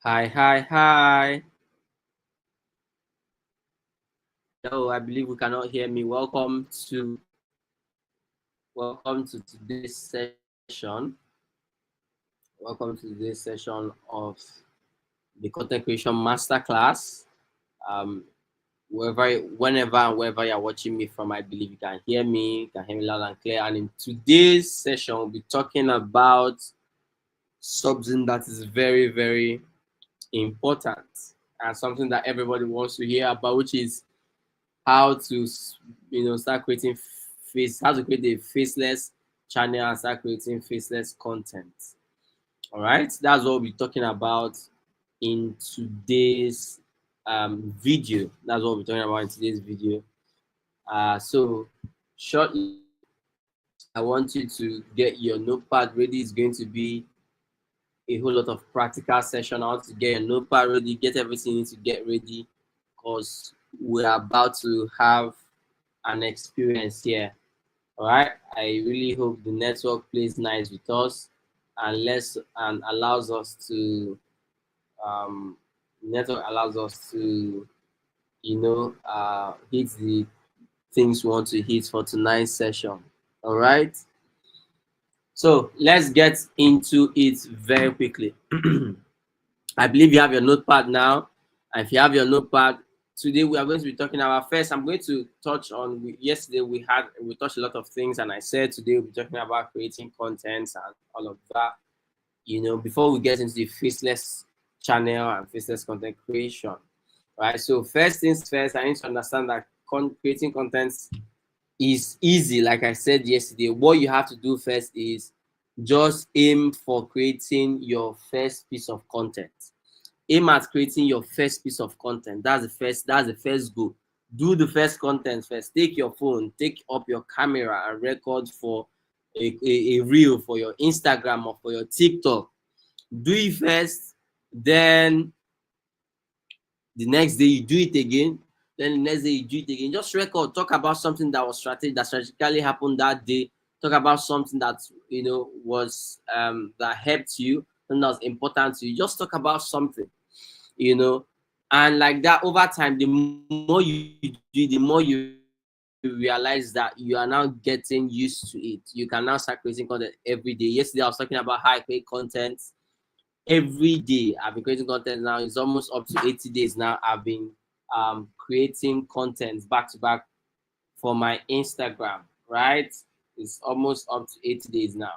Hi, hi, hi. Hello, I believe we cannot hear me. Welcome to today's session. Welcome to today's session of the Content Creation Masterclass. Um, whenever and wherever you're watching me from, I believe you can hear me. You can hear me loud and clear. And in today's session, we'll be talking about something that is very, very important and something that everybody wants to hear about, which is how to start creating how to create a faceless channel and start creating faceless content. All right, that's what we'll be talking about in today's video. That's what we're talking about in today's video. So shortly, I want you to get your notepad ready. It's going to be a whole lot of practical session. I want to get your notepad ready, get everything you need to get ready, because we're about to have an experience here. All right, I really hope the network plays nice with us and allows us to network allows us to hit the things we want to hit for tonight's session. All right, so let's get into it very quickly. I believe you have your notepad now. And if you have your notepad, today we are going to be talking about first. I'm going to touch on yesterday we touched a lot of things, and I said today we'll be talking about creating contents and all of that. Before we get into the faceless channel and faceless content creation, right? So first things first, I need to understand that creating contents is easy. Like I said yesterday, what you have to do first is just aim for creating your first piece of content. Aim at creating your first piece of content. That's the first goal. Do the first content first. Take your phone, take up your camera and record for a reel for your Instagram or for your TikTok. Do it first, then the next day you do it again, then the next day you do it again. Just record, talk about something that was strategically happened that day. Talk about something that was that helped you, something that was important to you. Just talk about something, and like that over time, the more you do, the more you realize that you are now getting used to it. You can now start creating content every day. Yesterday I was talking about how I create content every day. I've been creating content now. It's almost up to 80 days now. I've been creating content back to back for my Instagram, right? It's almost up to 80 days now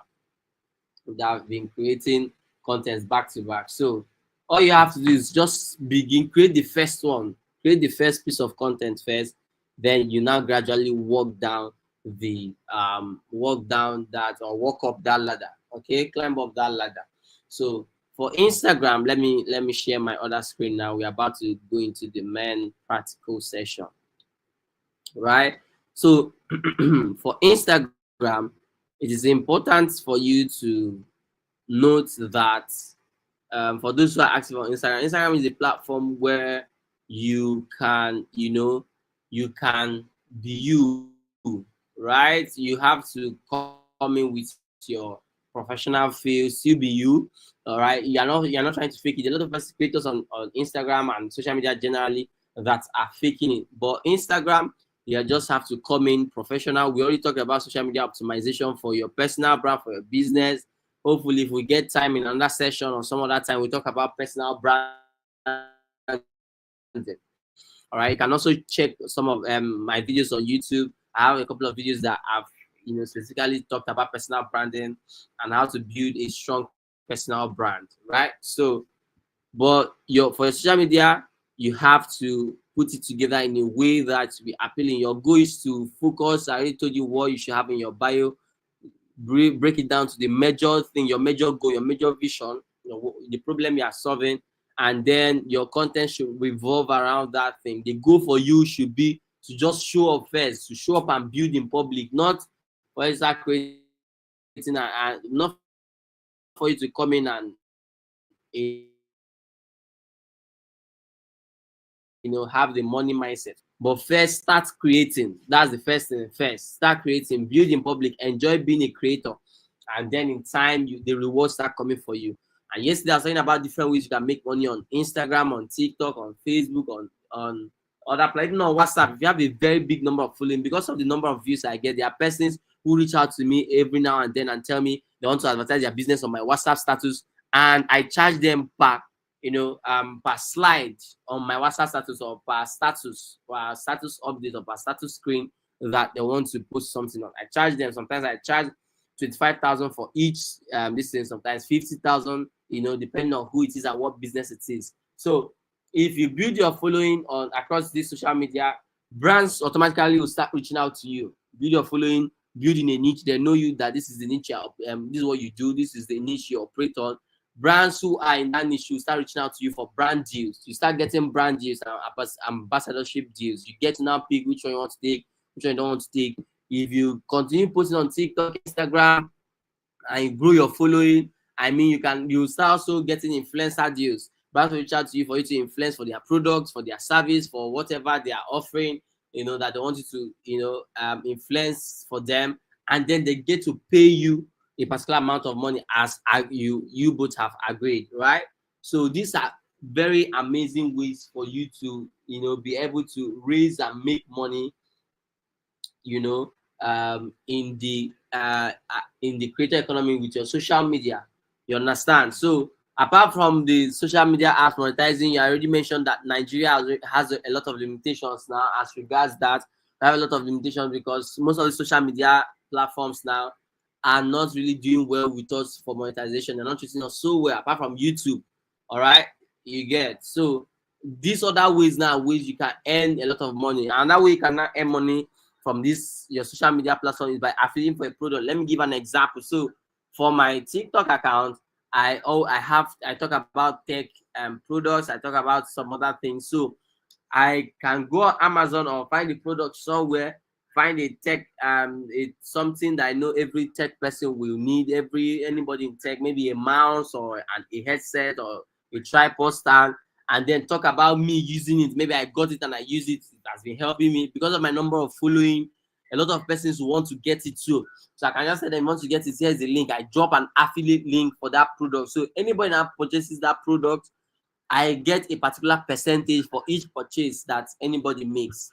that I've been creating content back to back. So all you have to do is just create the first one, create the first piece of content first. Then you now gradually walk down walk up that ladder. Okay, climb up that ladder. So for Instagram, let me share my other screen now. We're about to go into the main practical session, right? So for Instagram, it is important for you to note that for those who are active on Instagram is a platform where you can, you can be you, right? You have to come in with your professional feel, still be you, all right? You're not trying to fake it. A lot of us creators on Instagram and social media generally that are faking it, but Instagram, you just have to come in professional. We already talked about social media optimization for your personal brand, for your business. Hopefully, if we get time in another session or some other time, we talk about personal branding. All right, you can also check some of my videos on YouTube. I have a couple of videos that I've specifically talked about personal branding and how to build a strong personal brand, right? So, but for your social media, you have to put it together in a way that will be appealing. Your goal is to focus. I already told you what you should have in your bio. Break it down to the major thing, your major goal, your major vision, the problem you are solving, and then your content should revolve around that thing. The goal for you should be to just show up first, to show up and build in public, not for you to start creating and not for you to come in and have the money mindset. But first, start creating. That's the first thing. First, start creating, build in public, enjoy being a creator, and then in time, the rewards start coming for you. And yesterday I was talking about different ways you can make money on Instagram, on TikTok, on Facebook, on other platforms, on WhatsApp. If you have a very big number of following, because of the number of views I get, there are persons who reach out to me every now and then and tell me they want to advertise their business on my WhatsApp status, and I charge them per per slide on my WhatsApp status, or per status update, or per status screen that they want to post something on. I charge them. Sometimes I charge 25,000 for each this thing, sometimes 50,000, depending on who it is and what business it is. So if you build your following on across this social media, brands automatically will start reaching out to you. Build your following, building a niche. They know you, that this is the niche, this is what you do, this is the niche you operate on. Brands who are in that niche will start reaching out to you for brand deals. You start getting brand deals and ambassadorship deals. You get to now pick which one you want to take, which one you don't want to take. If you continue posting on TikTok, Instagram, and you grow your following, I mean, you start also getting influencer deals. Brands will reach out to you for you to influence for their products, for their service, for whatever they are offering, that they want you to, influence for them, and then they get to pay you a particular amount of money as you both have agreed, right? So these are very amazing ways for you to, be able to raise and make money, in the creator economy with your social media. You understand? So apart from the social media apps monetizing, you already mentioned that Nigeria has a lot of limitations now as regards that. We have a lot of limitations because most of the social media platforms now are not really doing well with us for monetization. They're not treating us so well, apart from YouTube. All right, you get. So these other ways now, ways you can earn a lot of money. Another way you can now earn money from this your social media platform is by affiliating for a product. Let me give an example. So for my TikTok account, I talk about tech products. I talk about some other things. So I can go on Amazon or find the product somewhere, find a tech it's something that I know every tech person will need, anybody in tech, maybe a mouse or a headset or a tripod stand, and then talk about me using it. Maybe I got it and I use it. It has been helping me because of my number of following. A lot of persons want to get it too. So I can just say them want to get it. Here's the link. I drop an affiliate link for that product. So anybody that purchases that product, I get a particular percentage for each purchase that anybody makes.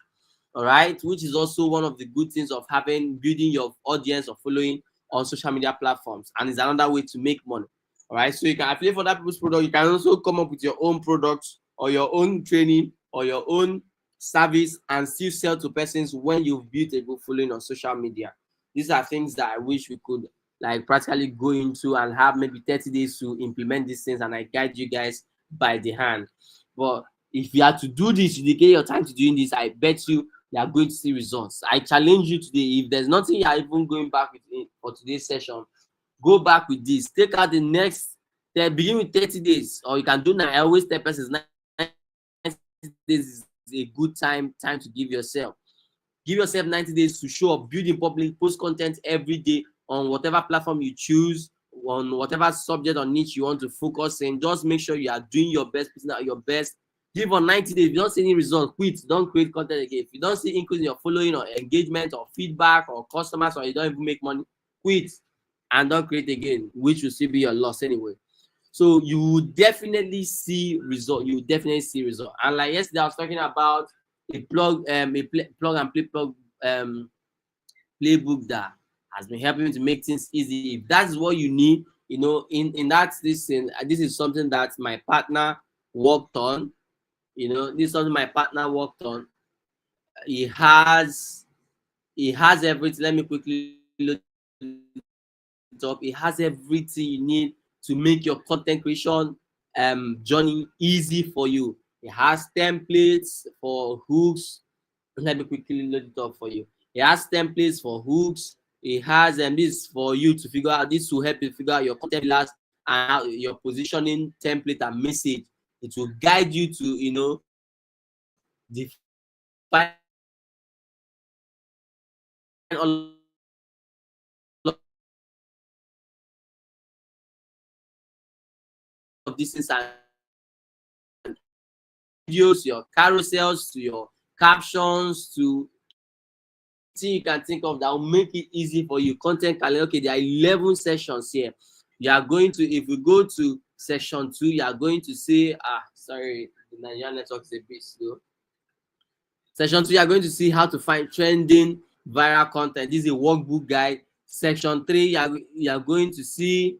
All right, which is also one of the good things of building your audience or following on social media platforms, and it's another way to make money. All right, so you can affiliate for that people's product. You can also come up with your own products or your own training or your own service and still sell to persons when you've built a good following on social media. These are things that I wish we could like practically go into and have maybe 30 days to implement these things, and I guide you guys by the hand. But if you have to do this, you dedicate your time to doing this, I bet you are going to see results. I challenge you today. If there's nothing you are even going back with for today's session, go back with this. Take out the next, begin with 30 days, or you can do now. I always tell persons 90 days is a good time to give yourself. Give yourself 90 days to show up, build in public, post content every day on whatever platform you choose, on whatever subject or niche you want to focus in. Just make sure you are doing your best, putting out your best. Give on 90 days. If you don't see any results, quit. Don't create content again. If you don't see increase in your following or engagement or feedback or customers, or you don't even make money, quit and don't create again, which will still be your loss anyway. So you will definitely see result. You will definitely see result. And like yesterday, I was talking about a plug and play playbook that has been helping me to make things easy. If that's what you need, in that this is something that my partner worked on. This is something my partner worked on. He has everything. Let me quickly look it up. It has everything you need to make your content creation journey easy for you. It has templates for hooks. Let me quickly load it up for you. It has templates for hooks. It has this for you to figure out. This will help you figure out your content pillars and your positioning template and message. It will guide you to define all of these things and videos, your carousels, to your captions, to you can think of that will make it easy for you. Content calendar. Okay, there are 11 sessions here. You are going to, if you go to Section 2, you are going to see, sorry, the Nigerian network is a bit slow. Section 2, you are going to see how to find trending viral content. This is a workbook guide. Section 3, you are going to see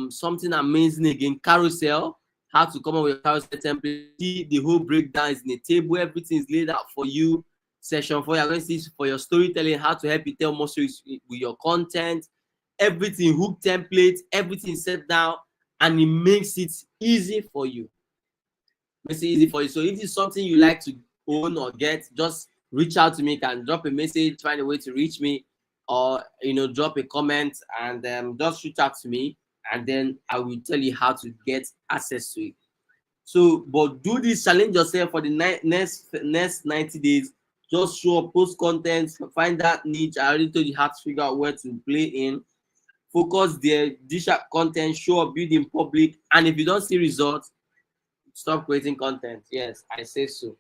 something amazing again, carousel, how to come up with a carousel template. See the whole breakdown is in a table, everything is laid out for you. Section 4, you are going to see for your storytelling, how to help you tell more stories with your content. Everything, hook templates, everything set down, and it makes it easy for you. Makes it easy for you. So if it's something you like to own or get, just reach out to me. You can drop a message, find a way to reach me, or drop a comment, and just reach out to me, and then I will tell you how to get access to it. So, but do this, challenge yourself for the next 90 days. Just show up, post content, find that niche. I already told you how to figure out where to play in. Focus there, dish out content, show up, build in public, and if you don't see results, stop creating content. Yes, I say so.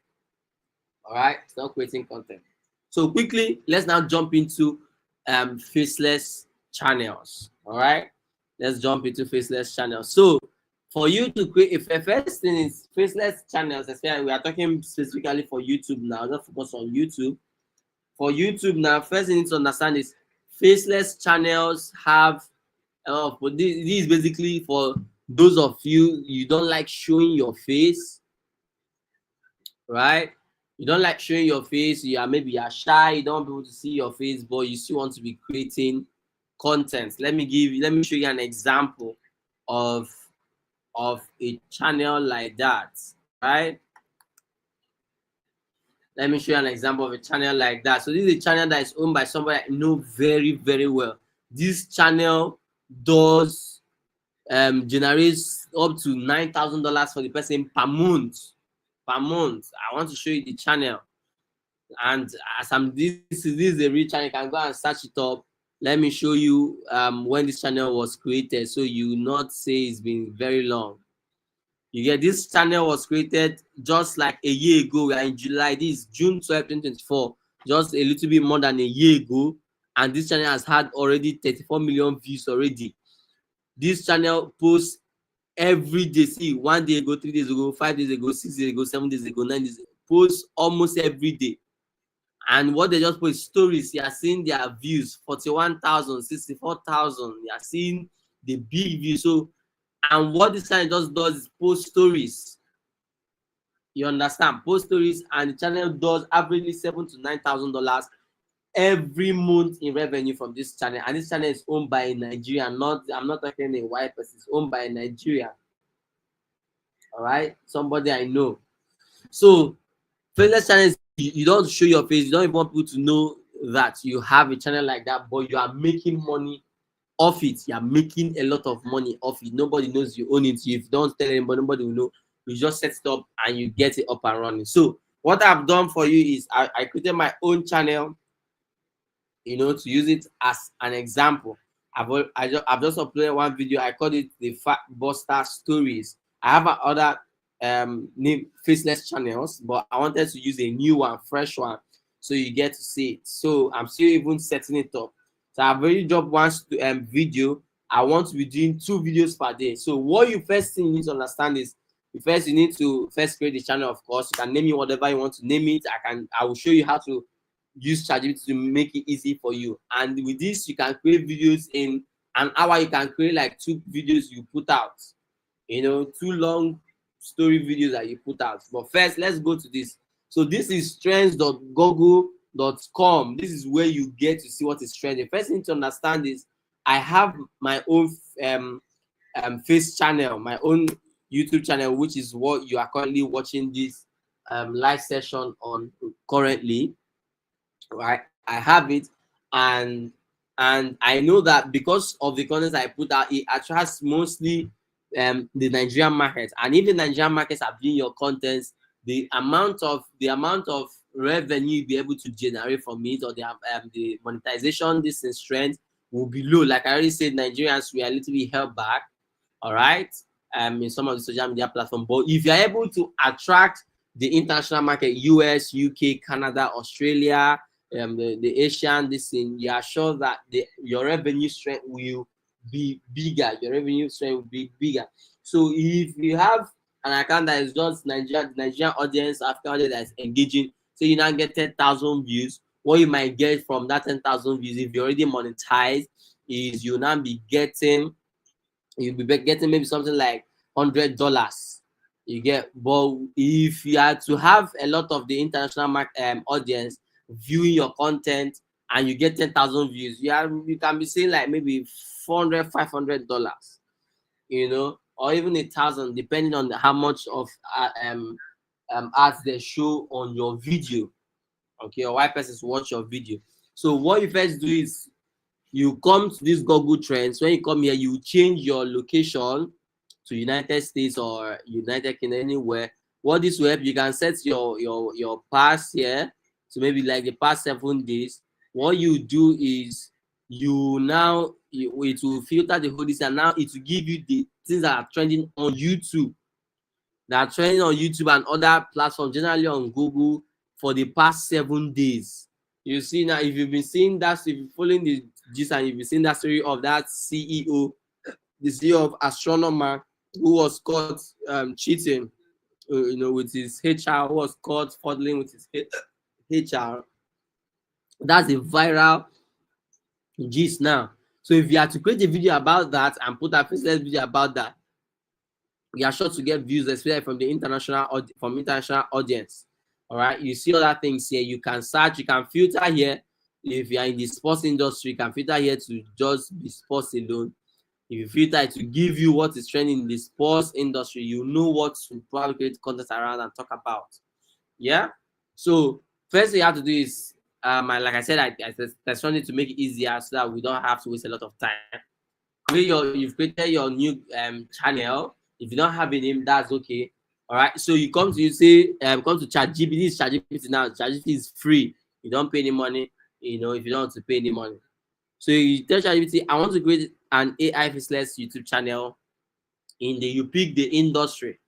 All right, stop creating content. So quickly, let's now jump into faceless channels. All right, let's jump into faceless channels. So for you to create, if first thing is faceless channels, especially we are talking specifically for YouTube now, not focus on YouTube. For YouTube now, first thing you need to understand is faceless channels have but this is basically for those of you don't like showing your face, right? You don't like showing your face, maybe you're shy, you don't want people to see your face, but you still want to be creating content. Let me show you an example of a channel like that, right? Let me show you an example of a channel like that. So this is a channel that is owned by somebody I know very, very well. This channel does generates up to $9,000 for the person per month. I want to show you the channel, and as this is a real channel, you can go and search it up. Let me show you when this channel was created, so you will not say it's been very long. You get, this channel was created just like a year ago. We are in July. This is June 12, 2024. Just a little bit more than a year ago, and this channel has had already 34 million views already. This channel posts every day. See, 1 day ago, 3 days ago, 5 days ago, 6 days ago, 7 days ago, 9 days ago. Posts almost every day. And what they just post stories, you are seeing their views 41,000, 64,000. You are seeing the big views. So, and what this channel just does is post stories. You understand? Post stories, and the channel does averagely $7,000 to $9,000 every month in revenue from this channel. And this channel is owned by a Nigerian. I'm not talking a white person. It's owned by a Nigerian. All right, somebody I know. So faceless channels, you don't show your face. You don't even want people to know that you have a channel like that, but you are making money off it. You are making a lot of money off it. Nobody knows you own it. If you don't tell anybody, nobody will know. You just set it up and you get it up and running. So what I've done for you is I created my own channel, to use it as an example. I've just uploaded one video. I called it the Fat Buster Stories. I have other name faceless channels, but I wanted to use a new one, fresh one, so you get to see it. So I'm still even setting it up. So I've already dropped one video. I want to be doing 2 videos per day. So what you first thing you need to understand is, you need to first create the channel. Of course, you can name it whatever you want to name it. I will show you how to use ChatGPT to make it easy for you. And with this, you can create videos in an hour. You can create like 2 videos you put out, 2 long story videos that you put out. But first, let's go to this. So this is trends.google.com. This is where you get to see what is trending. First thing to understand is I have my own face channel, my own YouTube channel, which is what you are currently watching this live session on currently. Right, I have it, and I know that because of the content I put out, it attracts mostly the Nigerian market. And if the Nigerian markets are viewing your contents, the amount of revenue you'll be able to generate from it, or the monetization, this in strength, will be low. Like I already said, Nigerians, we are a little bit held back, all right, in some of the social media platforms. But if you're able to attract the international market, US, UK, Canada, Australia, the Asian, this thing, you are sure that your revenue strength will be bigger. Your revenue stream will be bigger. So if you have an account that is just Nigerian audience, African audience that is engaging, so you now get 10,000 views. What you might get from that 10,000 views, if you already monetized, is you now be getting, you'll be getting maybe something like $100. You get, but if you are to have a lot of the international audience viewing your content and you get 10,000 views, you can be seeing like maybe $400, $500, you know, or even 1,000, depending on how much of ads they show on your video, okay, or why persons watch your video. So what you first do is you come to this Google Trends. When you come here, you change your location to United States or United Kingdom, anywhere. What this will help, you can set your past here, so maybe like the past 7 days. What you do is it will filter the whole this, and now it will give you the things that are trending on YouTube, and other platforms, generally on Google, for the past 7 days. You see now, if you've been seeing that, if you're following the gist and you've been seeing that story of that CEO, the CEO of Astronomer, who was caught cheating, you know, with his HR, who was caught fuddling with his HR. That's a viral gist now. So if you are to create a video about that and put a faceless video about that, you are sure to get views, especially from the international audience. All right, you see other things here. You can search, you can filter here. If you are in the sports industry, you can filter here to just be sports alone. If you filter it to give you what is trending in the sports industry, you know what to probably create content around and talk about. Yeah. So first thing you have to do is, like I said, I wanted to make it easier so that we don't have to waste a lot of time. You've created your new channel. If you don't have a name, that's okay. All right. So you come to come to ChatGPT. This is ChatGPT now. ChatGPT is free. You don't pay any money. You know, if you don't want to pay any money. So you tell ChatGPT, I want to create an AI faceless YouTube channel. You pick the industry.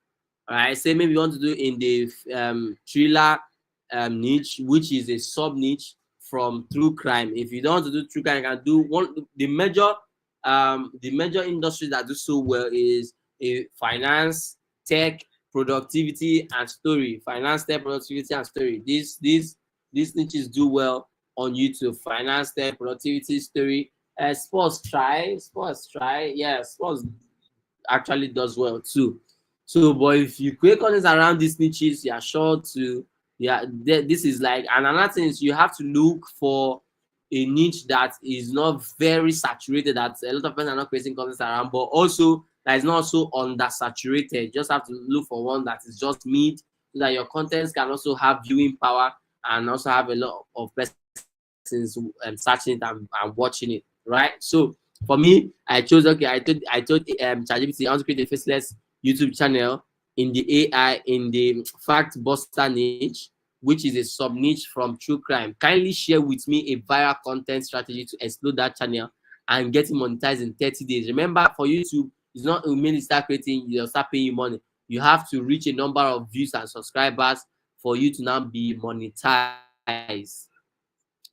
All right. Say maybe you want to do in the thriller niche, which is a sub niche from true crime. If you don't want to do true crime, you can do the major industries that do so well is finance, tech, productivity, and story. Finance, tech, productivity, and story. These niches do well on YouTube. Finance, tech, productivity, story. Sports try. Yeah, sports actually does well too. So, but if you create content around these niches, you are sure to, this is like, and another thing is you have to look for a niche that is not very saturated, that a lot of people are not creating content around, but also that is not so undersaturated. You just have to look for one that is just mid, so that your contents can also have viewing power and also have a lot of persons searching it and watching it, right? So for me, I told ChatGPT I want to create a faceless YouTube channel in the fact buster niche, which is a sub niche from true crime. Kindly share with me a viral content strategy to explode that channel and get it monetized in 30 days. Remember, for YouTube, it's not immediately start creating, you'll start paying you money. You have to reach a number of views and subscribers for you to now be monetized.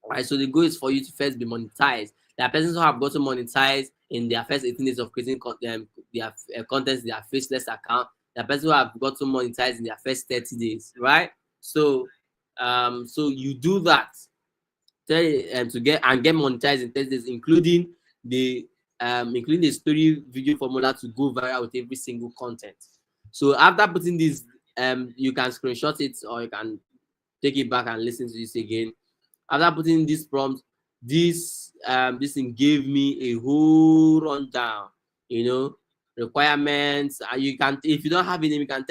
All right, so the goal is for you to first be monetized. There are persons who have gotten monetized in their first 18 days of creating their contents, their faceless account. There are persons who have gotten monetized in their first 30 days, right? So, so you do that to get monetized in 30 days, including the story video formula to go viral with every single content. So after putting this, you can screenshot it or you can take it back and listen to this again. After putting this prompt, this thing gave me a whole rundown, you know, requirements. You can, if you don't have a name, you can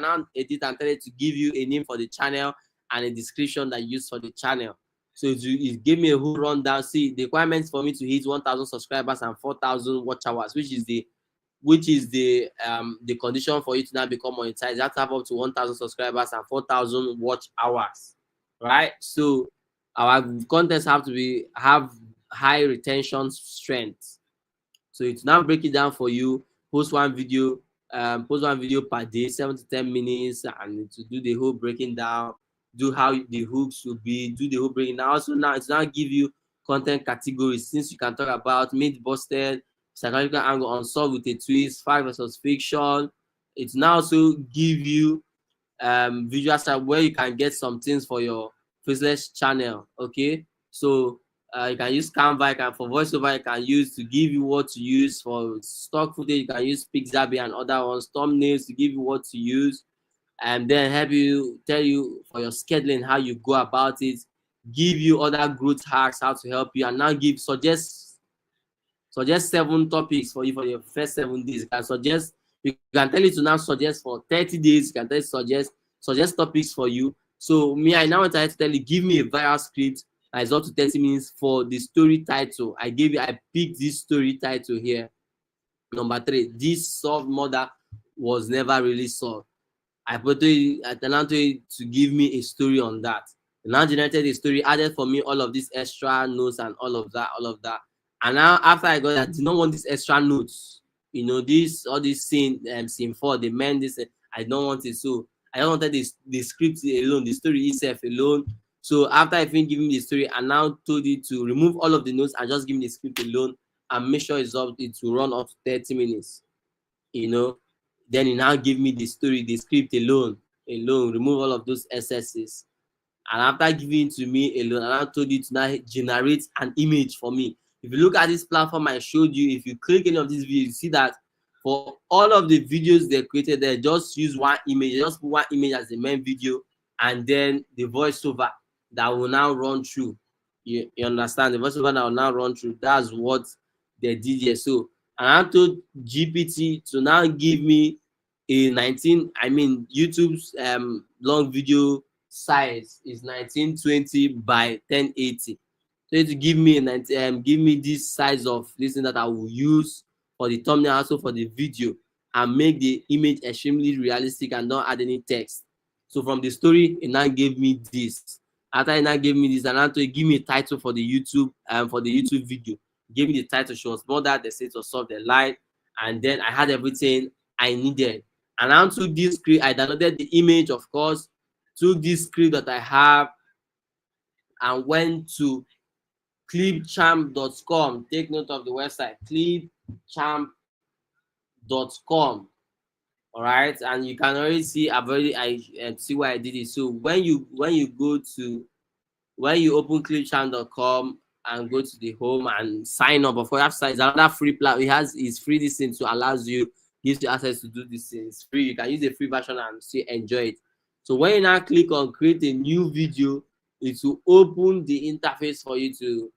now edit and tell it to give you a name for the channel and a description that you use for the channel. So it gave me a whole rundown. See, the requirements for me to hit 1,000 subscribers and 4,000 watch hours, which is the condition for you to now become monetized. You have to have up to 1,000 subscribers and 4,000 watch hours, right? So our contents have to have high retention strength. So it's now break it down for you. Post one video per day, 7 to 10 minutes, and to do the whole breaking down, do how the hooks will be, do the whole breaking down. Also now it's now give you content categories, since you can talk about mid busted, psychological angle, unsolved with a twist, fact versus fiction. It now also give you visual side where you can get some things for your Faceless channel. Okay, so you can use Canva, for voiceover, you can use to give you what to use. For stock footage, you can use Pixabay and other ones, thumbnails to give you what to use, and then help you, tell you for your scheduling how you go about it, give you other growth hacks how to help you, and now give suggest 7 topics for you for your first 7 days. You can tell it to now suggest for 30 days. You can tell it suggest topics for you. So me, I now want to tell you, give me a viral script that is up to 30 minutes for the story title. I picked this story title here. Number 3, this solved murder was never really solved. I now told it to give me a story on that. It now generated a story, added for me all of these extra notes and all of that. And now after I got that, I did not want these extra notes. You know, all this scene 4, they meant this. I don't want it. So I don't wanted the script alone, the story itself alone. So after I finished giving the story, I now told it to remove all of the notes and just give me the script alone and make sure it will run up to 30 minutes. You know, then it now give me the story, the script alone, remove all of those excesses. And after giving it to me alone, I now told it to now generate an image for me. If you look at this platform I showed you, if you click any of these videos, you see that for all of the videos they created, they just use one image, just put one image as the main video, and then the voiceover that will now run through. You understand? The voiceover that will now run through. That's what they did here. So, and I told GPT to now give me a YouTube's long video size is 1920 by 1080. So to give me give me this size of this thing that I will use for the thumbnail, also for the video, and make the image extremely realistic and not add any text. So from the story, it now gave me this. After it now gave me this, and after it give me a title for the YouTube video, gave me the title. She was more that they said to solve the line, and then I had everything I needed. And I took this script, I downloaded the image, of course, took this script that I have and went to clipchamp.com. Take note of the website, clipchamp.com. All right, and you can already see I see why I did it. So when you open clipchamp.com and go to the home and sign up, of course, it's another free plan. It's free, this thing, so allows you, gives you access to do this thing. It's free. You can use the free version and still enjoy it. So when you now click on create a new video, it will open the interface for you to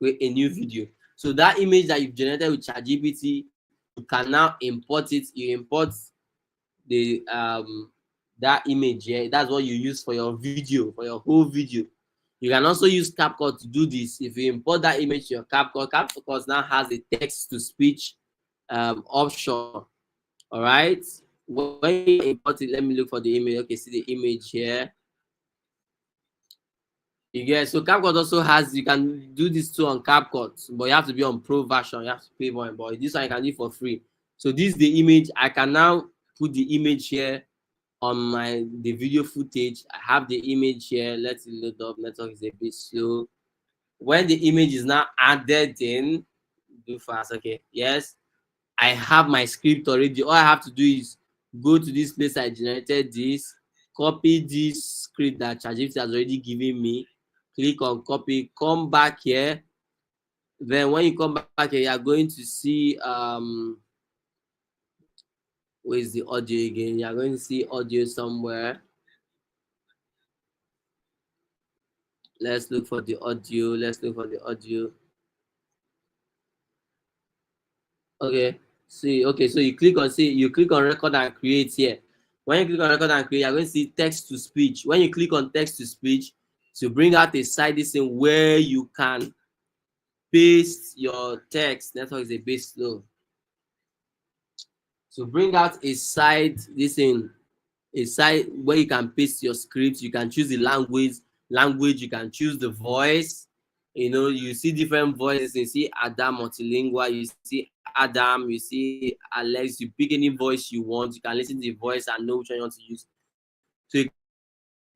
create a new video. So that image that you've generated with ChatGPT, you can now import it. You import the that image here. That's what you use for your video, for your whole video. You can also use CapCut to do this. If you import that image to your CapCut now has a text to speech option. All right. When you import it, let me look for the image. Okay, see the image here. You get, so CapCut also has, you can do this too on CapCut, but you have to be on pro version. You have to pay more. But this one you can do for free. So this is the image. I can now put the image here on the video footage. I have the image here. Let's load up. Network is a bit slow. When the image is now added in, do fast. Okay, yes, I have my script already. All I have to do is go to this place I generated this, copy this script that ChatGPT has already given me, click on copy, come back here. Then when you come back here, you are going to see where is the audio again? You are going to see audio somewhere. Let's look for the audio. Okay. See, okay, so you click on record and create here. When you click on record and create, you're going to see text to speech. When you click on text to speech, to bring out a side this thing where you can paste your text. Network is a bit slow. So bring out a side this thing, a side where you can paste your script. You can choose the language, you can choose the voice. You know, you see different voices. You see Adam multilingual, you see Adam, you see Alex. You pick any voice you want. You can listen to the voice and know which one you want to use. So you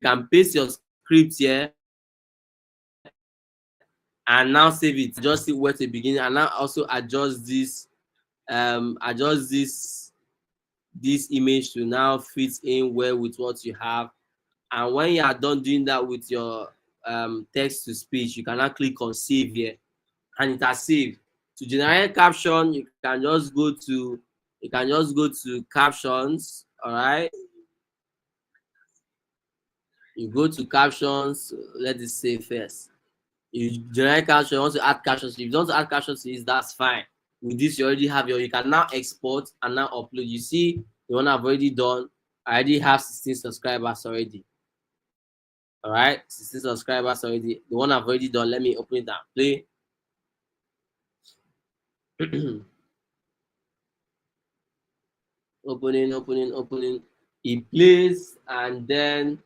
can paste your script here, and and now save it. Adjust it where to begin, and now also adjust this this image to now fit in well with what you have. And when you are done doing that with your text to speech, you can now click on save here, and it has saved. To generate caption, you can just go to captions. All right, you go to captions. Let it save first. You generate caption, you want to add captions. If you don't add captions to this, that's fine. With this, you already have you can now export and now upload. You see the one I've already done. I already have 16 subscribers already. All right, 16 subscribers already. The one I've already done, let me open it and play. Opening. It plays, and then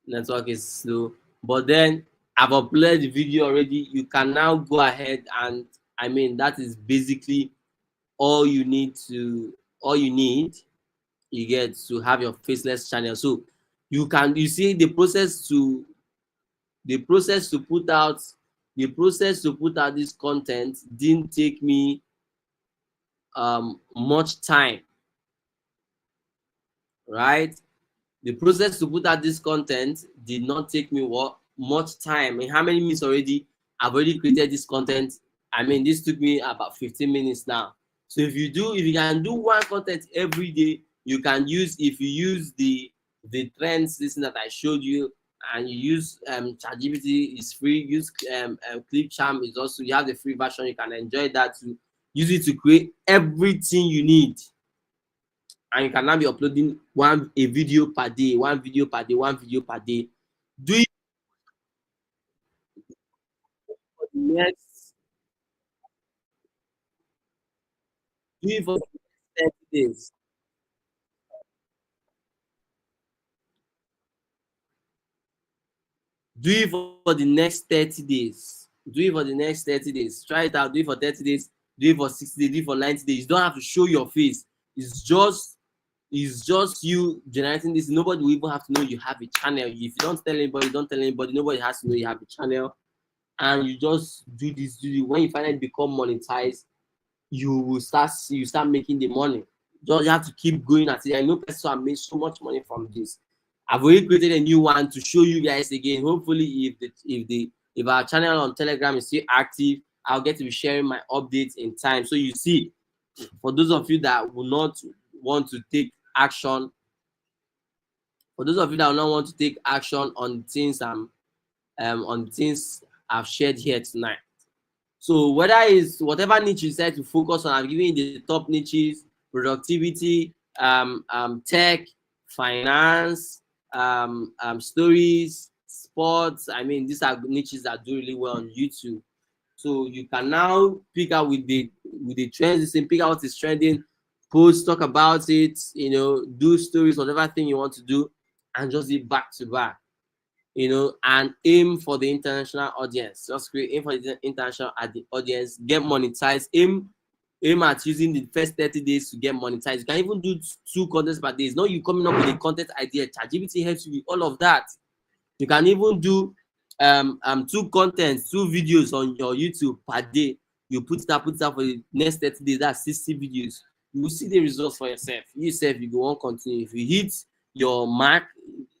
network is slow. But then I've uploaded the video already. You can now go ahead, and I mean that is basically all you need you get to have your Faceless channel. So you see the process to put out this content didn't take me much time, right? The process to put out this content did not take me much time. In how many minutes already? I've already created this content. I mean, this took me about 15 minutes now. So if you can do one content every day, you can use, if you use the trends listen that I showed you, and you use ChatGPT is free. Use Clipchamp is also, you have the free version. You can enjoy that to use it to create everything you need. And you can now be uploading a video per day. Do it for the next do it for the next 30 days. Do it for the next 30 days. Do it for the next 30 days. Try it out. Do it for 30 days. Do it for 60 days. Do it for 90 days. You don't have to show your face. It's just you generating this. Nobody will even have to know you have a channel. If you don't tell anybody, nobody has to know you have a channel. And you just do this. When you finally become monetized, you start making the money. You have to keep going at it. I know people have made so much money from this. I've already created a new one to show you guys again. Hopefully, if our channel on Telegram is still active, I'll get to be sharing my updates in time. So you see, for those of you that will not want to take action, on things I've shared here tonight. So whatever niche you decide to focus on, I've given you the top niches: productivity, tech, finance, stories, sports. I mean, these are niches that do really well on YouTube. So you can now pick out with the trends, pick out what is trending, post, talk about it, do stories, whatever thing you want to do, and just be back to back. And aim for the international audience. Just aim for the international audience, get monetized. Aim at using the first 30 days to get monetized. You can even do 2 contents per day. It's not you coming up with a content idea. ChatGPT helps you with all of that. You can even do 2 contents, 2 videos on your YouTube per day. You put it up for the next 30 days. That's 60 videos. You will see the results for yourself. You go on continue. If you hit your mark,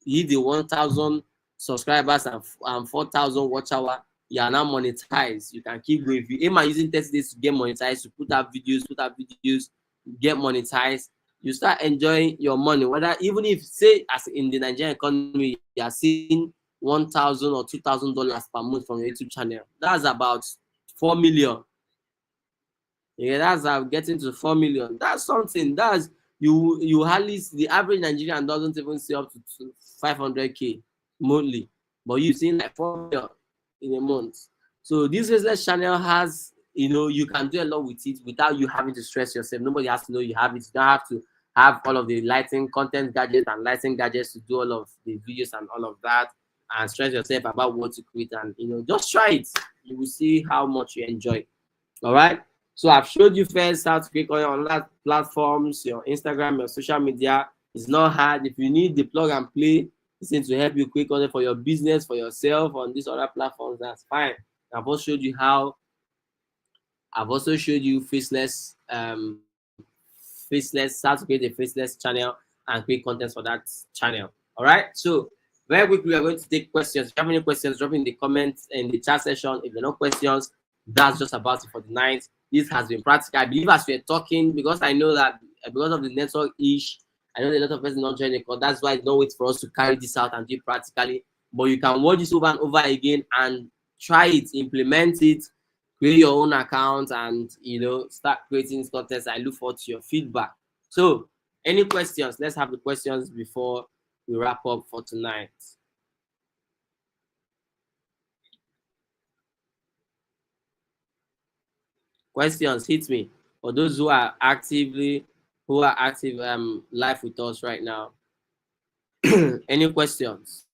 hit the 1,000 subscribers and 4,000 watch hour, you are now monetized. You can keep going. If you aim at using 30 days to get monetized, to put up videos, get monetized, you start enjoying your money. Whether even if, say, as in the Nigerian economy, you are seeing $1,000 or $2,000 per month from your YouTube channel. That's about 4 million. Yeah, that's getting to 4 million. That's something. That's you hardly, the average Nigerian doesn't even see up to 500K monthly, but you've seen like 4 million in a month. So this Faceless channel has, you can do a lot with it without you having to stress yourself. Nobody has to know you have it. You don't have to have all of the lighting content gadgets and lighting gadgets to do all of the videos and all of that, and stress yourself about what to create. And just try it. You will see how much you enjoy. All right. So I've showed you first how to click on your online platforms, your Instagram, your social media. It's not hard. If you need the plug and play, listen to help you create content for your business, for yourself on these other platforms, that's fine. I've also showed you how. I've also showed you faceless, how to create a faceless channel and create content for that channel. All right. So very quickly, we are going to take questions. If you have any questions, drop in the comments in the chat section. If there are no questions, that's just about it for the night. This has been practical. I believe as we're talking, because I know that because of the network ish, I know a lot of people not joining the call. That's why it's not wait for us to carry this out and do it practically. But you can watch this over and over again and try it, implement it, create your own account, and start creating content. I look forward to your feedback. So any questions? Let's have the questions before we wrap up for tonight. Questions, hit me. For those who are active live with us right now. Any questions?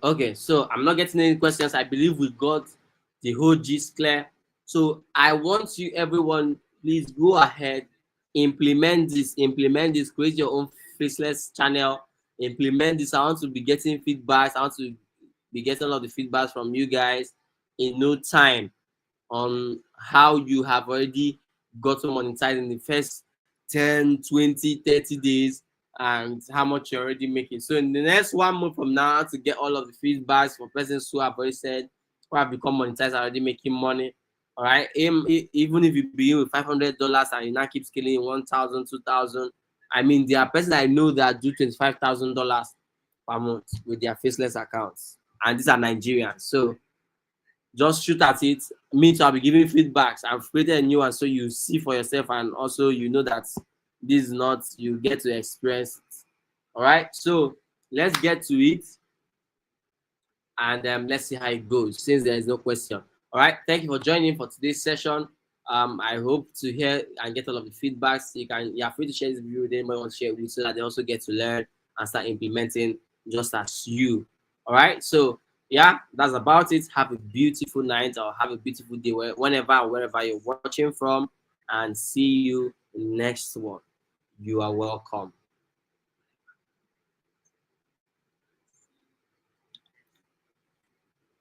Okay, so I'm not getting any questions. I believe we got the whole gist clear. So I want you, everyone, please go ahead, implement this, create your own faceless channel, implement this. I want to be getting feedbacks. I want to be getting a lot of the feedbacks from you guys in no time on how you have already got to monetize in the first 10, 20, 30 days and how much you're already making. So in the next 1 month from now, to get all of the feedbacks for persons who have already said, who have become monetized, already making money. All right. Even if you begin with $500 and you now keep scaling 1,000, 2,000. I mean, there are persons I know that do $25,000 per month with their faceless accounts, and these are Nigerians. So just shoot at it. Me too, I'll be giving feedbacks. I've created a new one so you see for yourself, and also you know that this is not, you get to experience it. All right, so let's get to it, and let's see how it goes since there is no question. All right, thank you for joining for today's session. I hope to hear and get all of the feedbacks. You're free to share this video with anyone want to share it with, so that they also get to learn and start implementing just as you. All right, so yeah, that's about it. Have a beautiful night or have a beautiful day whenever and wherever you're watching from, and see you next one. You are welcome.